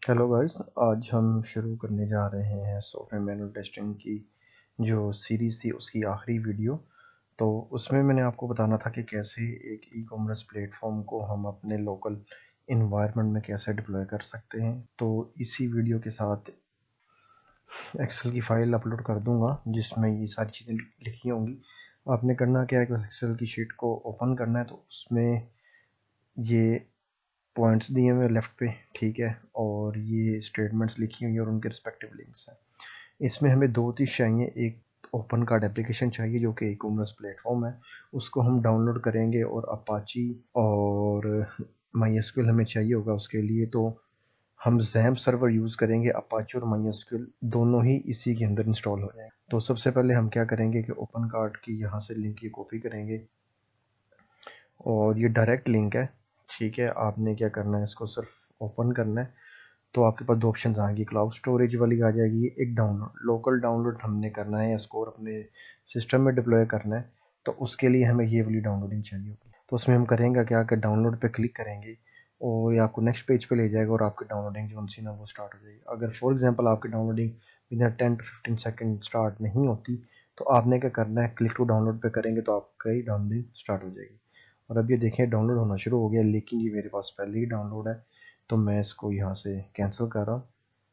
Hello guys, आज हम शुरू करने जा रहे हैं सॉफ्टवेयर मैनुअल टेस्टिंग की जो सीरीज़ थी उसकी आखिरी वीडियो। तो उसमें मैंने आपको बताना था कि कैसे एक ई कॉमर्स प्लेटफॉर्म को हम अपने लोकल इन्वायरमेंट में कैसे डिप्लॉय कर सकते हैं। तो इसी वीडियो के साथ एक्सेल की फ़ाइल अपलोड कर दूंगा जिसमें ये सारी चीज़ें लिखी होंगी। आपने करना क्या है कि एक्सेल की शीट को ओपन करना है, तो उसमें ये पॉइंट्स दिए हुए लेफ्ट पे, ठीक है, और ये स्टेटमेंट्स लिखी हुई हैं और उनके रिस्पेक्टिव लिंक्स हैं। इसमें हमें दो चीज़ चाहिए। एक ओपन कार्ड एप्लीकेशन चाहिए जो कि ई कॉमर्स प्लेटफॉर्म है, उसको हम डाउनलोड करेंगे, और अपाची और माई हमें चाहिए होगा उसके लिए। तो हम जैम्प सर्वर यूज़ करेंगे। अपाची और माई दोनों ही इसी के अंदर इंस्टॉल हो जाएंगे। तो सबसे पहले हम क्या करेंगे कि ओपन कार्ड की यहाँ से लिंक की कॉपी करेंगे, और ये डायरेक्ट लिंक है, ठीक है। आपने क्या करना है, इसको सिर्फ ओपन करना है। तो आपके पास दो ऑप्शन आएंगी, क्लाउड स्टोरेज वाली आ जाएगी, एक डाउनलोड। लोकल डाउनलोड हमने करना है या स्कोर अपने सिस्टम में डिप्लॉय करना है, तो उसके लिए हमें ये वाली डाउनलोडिंग चाहिए होगी। तो उसमें हम करेंगे क्या कि डाउनलोड पे क्लिक करेंगे और ये आपको नेक्स्ट पेज पे ले जाएगा और आपकी डाउनलोडिंग जो सी ना वो स्टार्ट हो जाएगी। अगर फॉर एग्जांपल आपकी downloading within 10 to 15 second start नहीं होती, तो आपने क्या करना है, क्लिक टू डाउनलोड पे करेंगे तो आपकी डाउनलोडिंग स्टार्ट हो जाएगी। और अब ये देखें डाउनलोड होना शुरू हो गया, लेकिन ये मेरे पास पहले ही डाउनलोड है, तो मैं इसको यहाँ से कैंसिल कर रहा हूँ।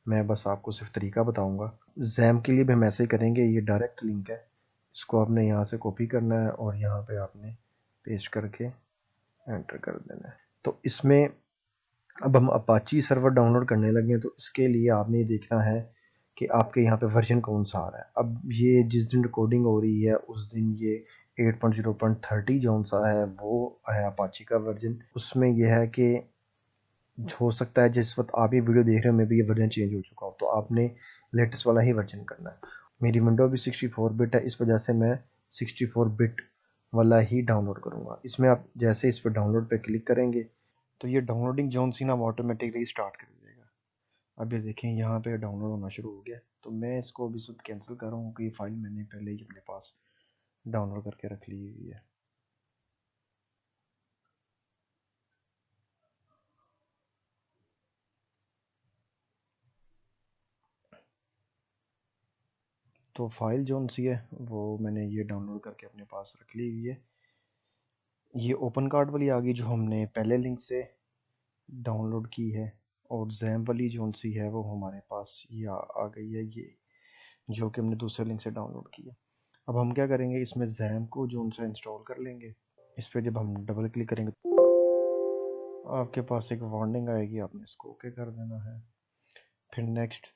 मैं बस आपको सिर्फ तरीका बताऊंगा। जैम के लिए भी हम ऐसे ही करेंगे। ये डायरेक्ट लिंक है, इसको आपने यहाँ से कॉपी करना है और यहाँ पे आपने पेस्ट करके एंटर कर देना है। तो इसमें अब हम अपाची सर्वर डाउनलोड करने लगे हैं, तो इसके लिए आपने ये देखना है कि आपके यहाँ पे वर्जन कौन सा आ रहा है। अब ये जिस दिन रिकॉर्डिंग हो रही है उस दिन ये 8.0.30 जो सा है वो है अपाची का वर्जन। उसमें यह है कि हो सकता है जिस वक्त आप ये वीडियो देख रहे हो में भी ये वर्जन चेंज हो चुका हो, तो आपने लेटेस्ट वाला ही वर्जन करना है। मेरी विंडो भी 64 बिट है, इस वजह से मैं 64 बिट वाला ही डाउनलोड करूँगा। इसमें आप जैसे इस पर डाउनलोड पे क्लिक करेंगे तो ये डाउनलोडिंग जोन सी ना ऑटोमेटिकली स्टार्ट कर देगा। अब ये देखें यहाँ पे डाउनलोड होना शुरू हो गया। तो मैं इसको अभी सब कैंसिल कर रहा हूँ कि ये फाइल मैंने पहले ही अपने पास डाउनलोड करके रख ली हुई है। तो फाइल जोन सी है वो मैंने ये डाउनलोड करके अपने पास रख ली हुई है। ये ओपन कार्ड वाली आ गई जो हमने पहले लिंक से डाउनलोड की है, और जैम वाली जोन सी है वो हमारे पास ये आ गई है, ये जो कि हमने दूसरे लिंक से डाउनलोड की है। अब हम क्या करेंगे, इसमें जैम को जोन सा इंस्टॉल कर लेंगे। इस पर जब हम डबल क्लिक करेंगे आपके पास एक वार्निंग आएगी, आपने इसको ओके कर देना है, फिर नेक्स्ट।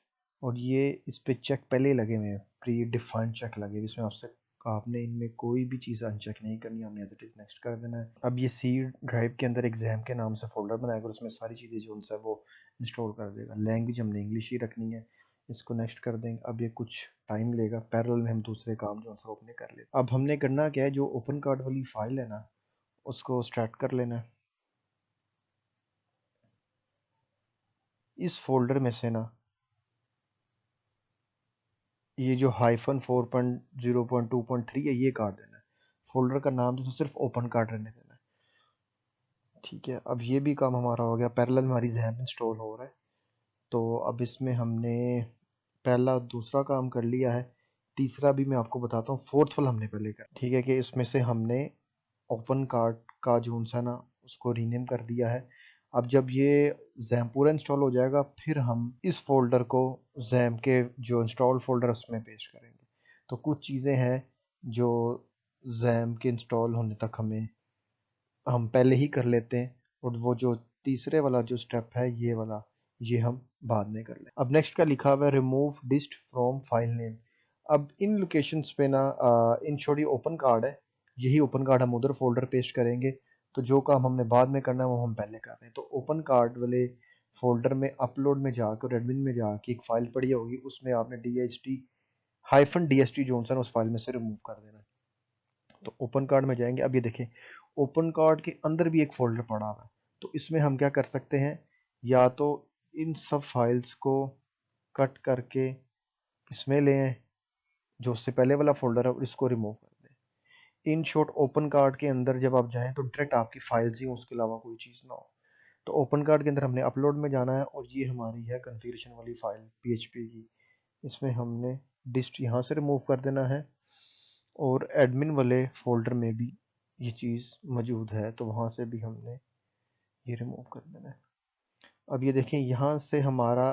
और ये इस पे चेक पहले ही लगे हुए हैं, प्री डिफाइंड चेक लगे हुए, इसमें आपसे आपने इनमें कोई भी चीज़ अनचेक नहीं करनी, हमने एज इट इज़ नेक्स्ट कर देना है। अब ये सी ड्राइव के अंदर एग्जाम के नाम से फोल्डर बनाएगा और उसमें सारी चीज़ें जो उनसे वो इंस्टॉल कर देगा। लैंग्वेज हमने इंग्लिश ही रखनी है, इसको नेक्स्ट कर देंगे। अब ये कुछ टाइम लेगा, पैरेलल में हम दूसरे काम जो है अपने कर लेते। अब हमने करना क्या है, जो ओपन कार्ड वाली फाइल है ना उसको स्टार्ट कर लेना है। इस फोल्डर में से ना ये जो -4.0.2.3 है ये काट देना है। फोल्डर का नाम तो सिर्फ ओपन कार्ड रहने देना है, ठीक है। अब ये भी काम हमारा हो गया, पैरेलल में हमारी जैम इंस्टॉल हो रहा है। तो अब इसमें हमने पहला दूसरा काम कर लिया है, तीसरा भी मैं आपको बताता हूँ। फोर्थ वाला हमने पहले कर, ठीक है, कि इसमें से हमने ओपन कार्ड का जो सा ना उसको रीनेम कर दिया है। अब जब ये जैम पूरा इंस्टॉल हो जाएगा फिर हम इस फोल्डर को जैम के जो इंस्टॉल फोल्डर उसमें पेश करेंगे। तो कुछ चीज़ें हैं जो जैम के इंस्टॉल होने तक हम पहले ही कर लेते हैं, और वो जो तीसरे वाला जो स्टेप है ये वाला ये हम बाद में कर लें। अब नेक्स्ट का लिखा हुआ है रिमूव डिस्ट फ्रॉम फाइल नेम। अब इन लोकेशंस पे ना इन शॉर्ट ये ओपन कार्ड है, यही ओपन कार्ड हम उधर फोल्डर पेस्ट करेंगे। तो जो काम हमने बाद में करना है वो हम पहले कर रहे हैं। तो ओपन कार्ड वाले फोल्डर में अपलोड में जाकर एडमिन में जाके एक फाइल पड़ी होगी, उसमें आपने DHT जो है उस फाइल में से रिमूव कर देना है। तो ओपन कार्ड में जाएंगे। अब ये देखें ओपन कार्ड के अंदर भी एक फोल्डर पड़ा हुआ है, तो इसमें हम क्या कर सकते हैं, या तो इन सब फाइल्स को कट करके इसमें ले आएं जो उससे पहले वाला फोल्डर है और इसको रिमूव कर दें। इन शॉर्ट ओपन कार्ड के अंदर जब आप जाएं तो डायरेक्ट आपकी फाइल्स ही हो, उसके अलावा कोई चीज़ ना हो। तो ओपन कार्ड के अंदर हमने अपलोड में जाना है और ये हमारी है कॉन्फ़िगरेशन वाली फाइल PHP की। इसमें हमने डिस्ट यहाँ से रिमूव कर देना है और एडमिन वाले फोल्डर में भी ये चीज़ मौजूद है, तो वहाँ से भी हमने ये रिमूव कर देना है। अब ये देखें, यहाँ से हमारा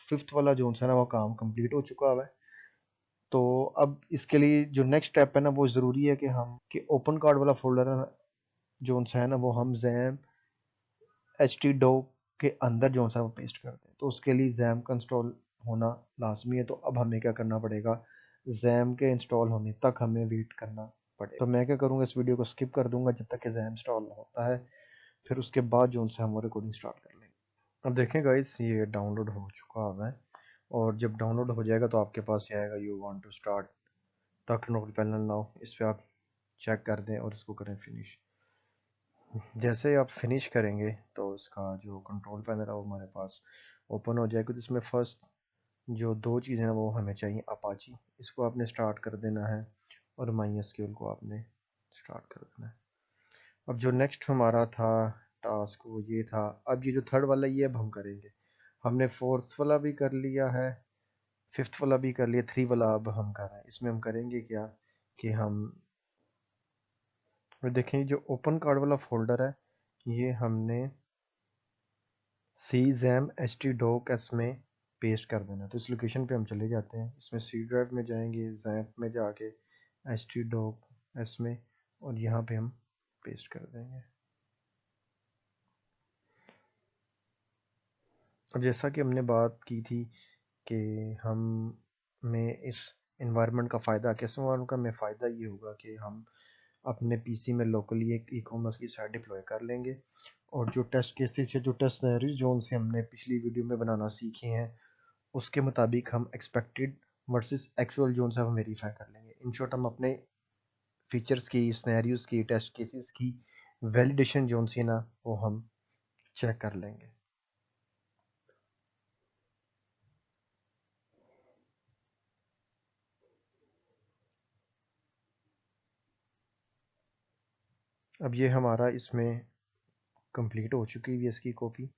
5th वाला जो है ना वो काम कंप्लीट हो चुका हुआ है। तो अब इसके लिए जो नेक्स्ट स्टेप है ना वो ज़रूरी है कि हम कि ओपन कार्ड वाला फोल्डर है ना जो है ना वो हम जैम htdoc के अंदर जो है वो पेस्ट कर दें। तो उसके लिए जैम का इंस्टॉल होना लाजमी है। तो अब हमें क्या करना पड़ेगा, जैम के इंस्टॉल होने तक हमें वेट करना पड़ेगा। तो मैं क्या करूँगा, इस वीडियो को स्किप कर दूंगा जब तक कि जैम इंस्टॉल होता है, फिर उसके बाद जो है हम रिकॉर्डिंग स्टार्ट कर लेंगे। अब देखें गाइस, ये डाउनलोड हो चुका है और जब डाउनलोड हो जाएगा तो आपके पास ये आएगा you want to start the control panel now. इस पर आप चेक कर दें और इसको करें फिनिश। जैसे ही आप फिनिश करेंगे तो इसका जो कंट्रोल पैनल है वो हमारे पास ओपन हो जाएगा। तो इसमें फर्स्ट जो दो चीज़ें हैं वो हमें चाहिए, अपाची, इसको आपने स्टार्ट कर देना है और MySQL को आपने स्टार्ट कर देना है। अब जो नेक्स्ट हमारा था टास्क वो ये था। अब ये जो थर्ड वाला ये अब हम करेंगे। हमने फोर्थ वाला भी कर लिया है, फिफ्थ वाला भी कर लिया, 3 वाला अब हम कर रहे हैं। इसमें हम करेंगे क्या कि हम देखें जो ओपन कार्ड वाला फोल्डर है ये हमने cjam htdocs में पेस्ट कर देना। तो इस लोकेशन पे हम चले जाते हैं, इसमें C ड्राइव में जाएंगे, जैप में जाके htdocs में, और यहाँ पे हम पेस्ट कर देंगे। अब जैसा कि हमने बात की थी कि हम में इस इन्वायरमेंट का फ़ायदा, कैसे इन्वायरमेंट का हमें फ़ायदा ये होगा कि हम अपने पीसी में लोकली एक ई-कॉमर्स की साइट डिप्लॉय कर लेंगे और जो टेस्ट केसेस है, जो टेस्ट सिनेरियोज जो से हमने पिछली वीडियो में बनाना सीखे हैं उसके मुताबिक हम एक्सपेक्टेड वर्सेस एक्चुअल जोन से हम वेरीफाई कर लेंगे। इन शॉर्ट हम अपने फीचर्स की, सिनेरियोज की, टेस्ट केसेस की वैलिडेशन जोन सी ना वो हम चेक कर लेंगे। अब ये हमारा इसमें कंप्लीट हो चुकी है इसकी कॉपी।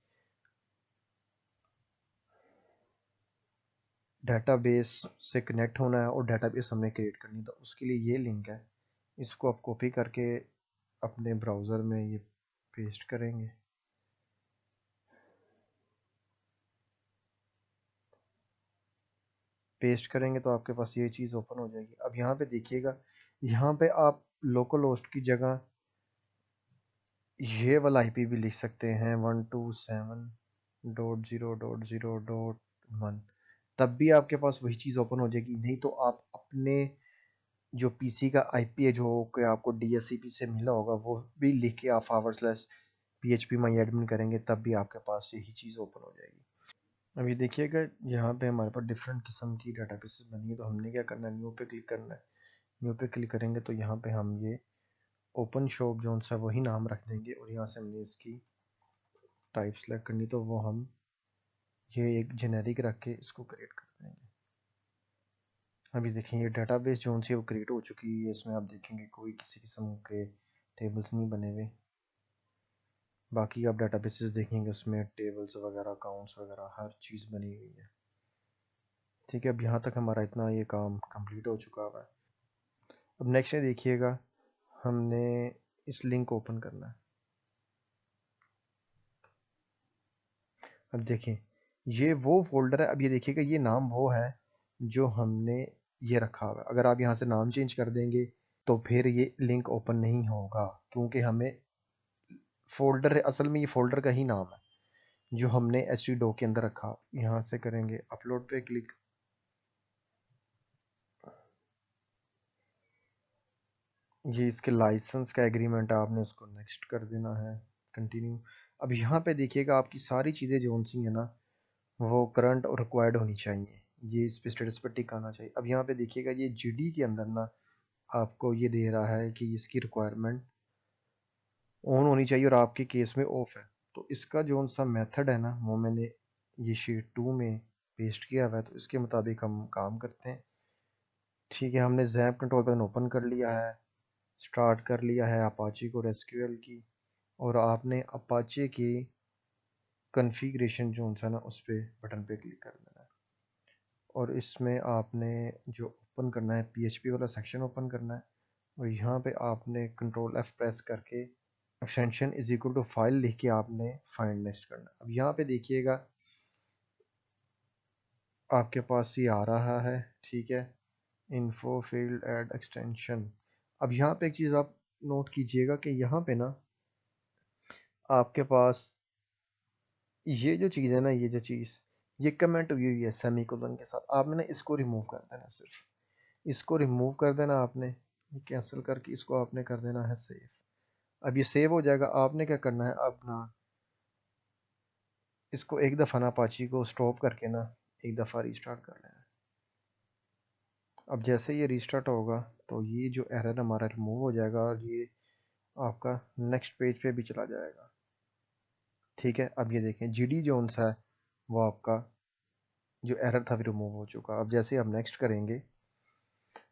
डेटाबेस से कनेक्ट होना है और डेटाबेस हमने क्रिएट करनी है, तो उसके लिए ये लिंक है, इसको आप कॉपी करके अपने ब्राउज़र में ये पेस्ट करेंगे। पेस्ट करेंगे तो आपके पास ये चीज़ ओपन हो जाएगी। अब यहाँ पे देखिएगा, यहाँ पे आप लोकल होस्ट की जगह ये वाला IP भी लिख सकते हैं 127.0.0.1, तब भी आपके पास वही चीज़ ओपन हो जाएगी। नहीं तो आप अपने जो पीसी का IP है जो कि आपको DHCP से मिला होगा वो भी लिख के आप /php myadmin करेंगे, तब भी आपके पास यही चीज़ ओपन हो जाएगी। अब ये देखिएगा, यहाँ पे हमारे पास डिफरेंट किस्म की डेटाबेसेस बनी है। तो हमने क्या करना है, न्यू पे क्लिक करना है। न्यू पे क्लिक करेंगे तो यहाँ पे हम ये ओपन शॉप जोन सा वही नाम रख देंगे और यहाँ से हमने इसकी टाइप सेलेक्ट करनी, तो वो हम ये एक जेनेरिक रख के इसको क्रिएट कर देंगे। अभी देखें ये डेटाबेस जोन सी वो क्रिएट हो चुकी है। इसमें आप देखेंगे कोई किसी किस्म के टेबल्स नहीं बने हुए। बाकी आप डेटाबेसेस देखेंगे उसमें टेबल्स वगैरह, अकाउंट्स वगैरह हर चीज़ बनी हुई है। ठीक है, अब यहाँ तक हमारा इतना ये काम कंप्लीट हो चुका हुआ है। अब नेक्स्ट में देखिएगा, हमने इस लिंक को ओपन करना है। अब देखें ये वो फोल्डर है। अब ये देखिएगा ये नाम वो है जो हमने ये रखा हुआ है। अगर आप यहाँ से नाम चेंज कर देंगे तो फिर ये लिंक ओपन नहीं होगा, क्योंकि हमें फोल्डर, असल में ये फोल्डर का ही नाम है जो हमने htdoc के अंदर रखा। यहाँ से करेंगे अपलोड पे क्लिक। ये इसके लाइसेंस का एग्रीमेंट है, आपने इसको नेक्स्ट कर देना है, कंटिन्यू। अब यहाँ पे देखिएगा आपकी सारी चीज़ें जो सी है ना वो करंट और रिक्वायर्ड होनी चाहिए। ये इस पे स्टेटस पर टिक आना चाहिए। अब यहाँ पे देखिएगा ये GD के अंदर ना आपको ये दे रहा है कि इसकी रिक्वायरमेंट ऑन होनी चाहिए और आपके केस में ऑफ है। तो इसका जो सा मेथड है ना वो मैंने ये शीट 2 में पेस्ट किया हुआ है, तो इसके मुताबिक हम काम करते हैं। ठीक है, हमने जैप कंट्रोल पैनल ओपन कर लिया है, स्टार्ट कर लिया है अपाची को, एसक्यूएल की, और आपने अपाचे की कॉन्फ़िगरेशन जो सा ना उस पे बटन पे क्लिक कर देना है और इसमें आपने जो ओपन करना है PHP वाला सेक्शन ओपन करना है और यहाँ पे आपने कंट्रोल F प्रेस करके extension is equal to file लिख के आपने फाइंड नेक्स्ट करना है। अब यहाँ पे देखिएगा आपके पास ये आ रहा है, ठीक है, इन्फो फील्ड एड एक्सटेंशन। अब यहाँ पे एक चीज़ आप नोट कीजिएगा कि यहाँ पे ना आपके पास ये जो चीज़ है ना, ये जो चीज़ ये कमेंट हुई है सेमीकोलन के साथ, आपने ना इसको रिमूव कर देना, सिर्फ इसको रिमूव कर देना आपने, ये कैंसिल करके इसको आपने कर देना है सेव। अब ये सेव हो जाएगा। आपने क्या करना है, अब ना इसको एक दफ़ा ना अपाची को स्टॉप करके ना एक दफ़ा रीस्टार्ट कर लेना है। अब जैसे ये रीस्टार्ट होगा तो ये जो एरर हमारा रिमूव हो जाएगा और ये आपका नेक्स्ट पेज पे भी चला जाएगा, ठीक है। अब ये देखें GD जोन सा है वो आपका जो एरर था रिमूव हो चुका। अब जैसे आप नेक्स्ट करेंगे,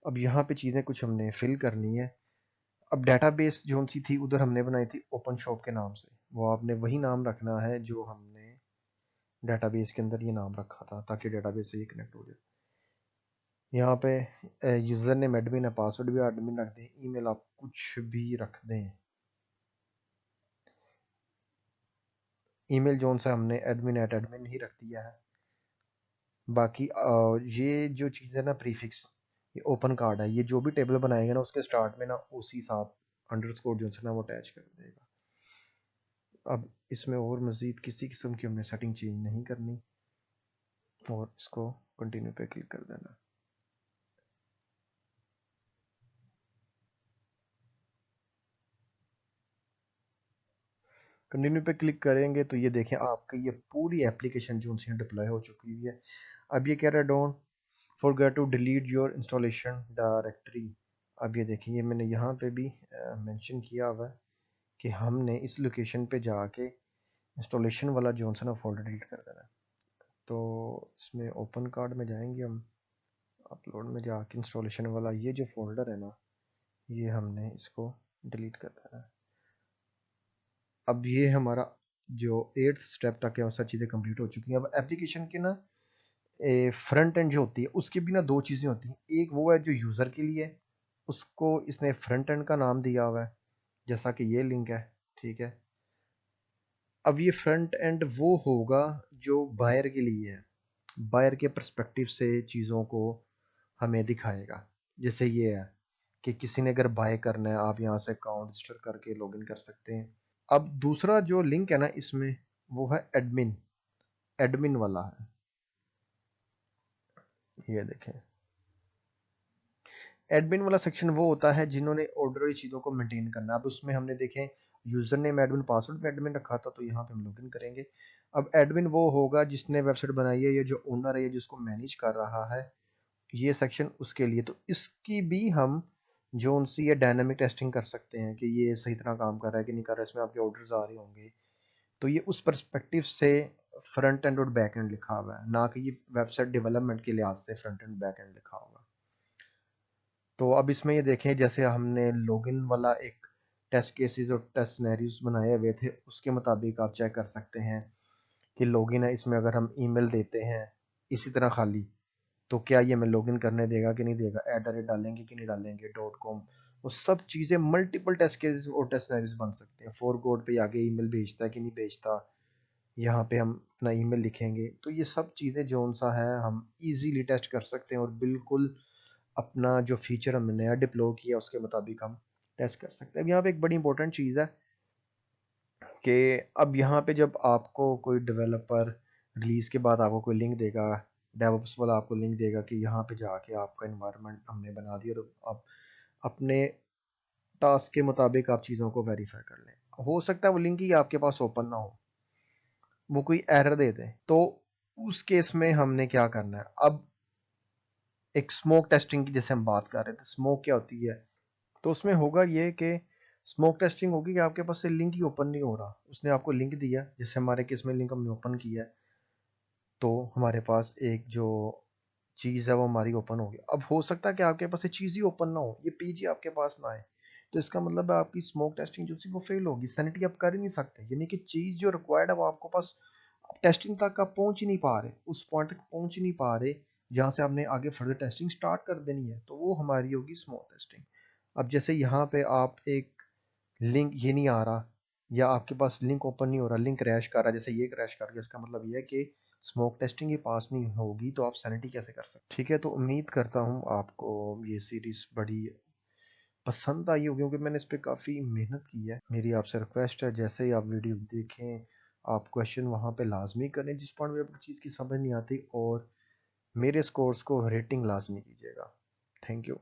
अब यहाँ पे चीज़ें कुछ हमने फिल करनी है। अब डेटाबेस जोन सी थी उधर हमने बनाई थी ओपन शॉप के नाम से, वो आपने वही नाम रखना है जो हमने डेटाबेस के अंदर ये नाम रखा था ताकि डेटाबेस से ये कनेक्ट हो जाए। यहाँ पे यूज़र नेम एडमिन है, पासवर्ड भी एडमिन रख दें, ईमेल आप कुछ भी रख दें। ईमेल जोन से हमने admin@admin ही रख दिया है। बाकी ये जो चीज़ है ना प्रीफिक्स, ये ओपन कार्ड है, ये जो भी टेबल बनाएगा ना उसके स्टार्ट में ना उसी साथ अंडरस्कोर जो है ना वो अटैच कर देगा। अब इसमें और मज़ीद किसी किस्म की हमने सेटिंग चेंज नहीं करनी और इसको कंटिन्यू पे क्लिक कर देना। कंटिन्यू पे क्लिक करेंगे तो ये देखें आपकी ये पूरी एप्लीकेशन जो उनसे डिप्लॉय हो चुकी हुई है। अब ये कह रहा है don't forget to delete your installation directory. अब ये देखें ये मैंने यहाँ पे भी मेंशन किया हुआ है कि हमने इस लोकेशन पे जाके इंस्टॉलेशन वाला जो है ना फोल्डर डिलीट कर देना है। तो इसमें ओपन कार्ड में जाएंगे हम, अपलोड में जाके इंस्टॉलेशन वाला ये जो फोल्डर है ना ये हमने इसको डिलीट कर देना है। अब ये हमारा जो 8th स्टेप तक है वो सब चीज़ें कंप्लीट हो चुकी हैं। अब एप्लीकेशन के ना फ्रंट एंड जो होती है उसके भी ना दो चीज़ें होती हैं, एक वो है जो यूज़र के लिए, उसको इसने फ्रंट एंड का नाम दिया हुआ है जैसा कि ये लिंक है, ठीक है। अब ये फ्रंट एंड वो होगा जो बायर के लिए है, बायर के पर्सपेक्टिव से चीज़ों को हमें दिखाएगा। जैसे ये है कि किसी ने अगर बाय करना है आप यहाँ से अकाउंट रजिस्टर करके लॉगिन कर सकते हैं। अब दूसरा जो लिंक है ना इसमें वो है एडमिन, एडमिन वाला है, ये देखें। एडमिन वाला सेक्शन वो होता है जिन्होंने ऑर्डर चीज़ों को मेंटेन करना। अब उसमें हमने देखें यूज़र नेम एडमिन, पासवर्ड पे एडमिन रखा था, तो यहाँ पे हम लॉगिन करेंगे। अब एडमिन वो होगा जिसने वेबसाइट बनाई है, ये जो ओनर है, ये जिसको मैनेज कर रहा है, ये सेक्शन उसके लिए। तो इसकी भी हम जो उनसे ये डायनामिक टेस्टिंग कर सकते हैं कि ये सही तरह काम कर रहा है कि नहीं कर रहा है, इसमें आपके ऑर्डर्स आ रहे होंगे। तो ये उस पर्सपेक्टिव से फ्रंट एंड और बैक एंड लिखा हुआ है, ना कि ये वेबसाइट डेवलपमेंट के लिहाज से फ्रंट एंड बैक एंड लिखा होगा। तो अब इसमें ये देखें जैसे हमने लॉगिन वाला एक टेस्ट केसेस और टेस्ट सिनेरियोस बनाए हुए थे, उसके मुताबिक आप चेक कर सकते हैं कि लॉगिन है, इसमें अगर हम ईमेल देते हैं इसी तरह खाली, तो क्या ये हमें लॉगिन करने देगा कि नहीं देगा, @ डालेंगे कि नहीं डालेंगे, .com, वो सब चीज़ें मल्टीपल टेस्ट केसेस और टेस्ट सिनेरियोस बन सकते हैं। फॉरगॉट पे आगे ईमेल भेजता है कि नहीं भेजता, यहाँ पे हम अपना ईमेल लिखेंगे। तो ये सब चीज़ें जो सा है हम इजीली टेस्ट कर सकते हैं और बिल्कुल अपना जो फीचर हमने नया डिप्लॉय किया उसके मुताबिक हम टेस्ट कर सकते हैं। अब यहाँ पे एक बड़ी इंपॉर्टेंट चीज़ है कि अब यहाँ पे जब आपको कोई डेवलपर रिलीज़ के बाद आपको कोई लिंक देगा, डेवऑप्स वाला आपको लिंक देगा कि यहाँ पे जाके आपका इन्वायरमेंट हमने बना दिया और आप अपने टास्क के मुताबिक आप चीज़ों को वेरीफाई कर लें। हो सकता है वो लिंक ही आपके पास ओपन ना हो, वो कोई एरर दे दे, तो उस केस में हमने क्या करना है। अब एक स्मोक टेस्टिंग की जैसे हम बात कर रहे थे, स्मोक क्या होती है, तो उसमें होगा ये कि स्मोक टेस्टिंग होगी कि आपके पास से लिंक ही ओपन नहीं हो रहा, उसने आपको लिंक दिया, जैसे हमारे केस में लिंक हमने ओपन किया है, तो हमारे पास एक जो चीज़ है वो हमारी ओपन होगी। अब हो सकता है कि आपके पास ये चीज़ ही ओपन ना हो, ये पेज ही आपके पास ना आए, तो इसका मतलब है आपकी स्मोक टेस्टिंग जो सी वो फेल होगी, सैनिटी आप कर ही नहीं सकते, यानी कि चीज़ जो रिक्वायर्ड है वो आपको पास टेस्टिंग तक आप पहुंच ही नहीं पा रहे, उस पॉइंट तक पहुंच ही नहीं पा रहे जहां से आपने आगे फर्दर टेस्टिंग स्टार्ट कर देनी है, तो वो हमारी होगी स्मॉक टेस्टिंग। अब जैसे यहाँ पे आप एक लिंक ये नहीं आ रहा या आपके पास लिंक ओपन नहीं हो रहा, लिंक क्रैश कर रहा है, जैसे ये क्रैश कर गया, इसका मतलब ये है कि स्मोक टेस्टिंग ही पास नहीं होगी, तो आप सैनिटी कैसे कर सकते। ठीक है, तो उम्मीद करता हूँ आपको ये सीरीज बड़ी पसंद आई होगी, क्योंकि मैंने इस पर काफ़ी मेहनत की है। मेरी आपसे रिक्वेस्ट है, जैसे ही आप वीडियो देखें आप क्वेश्चन वहाँ पे लाजमी करें जिस पॉइंट में आपको चीज़ की समझ नहीं आती, और मेरे स्कोर्स को रेटिंग लाजमी कीजिएगा। Thank you.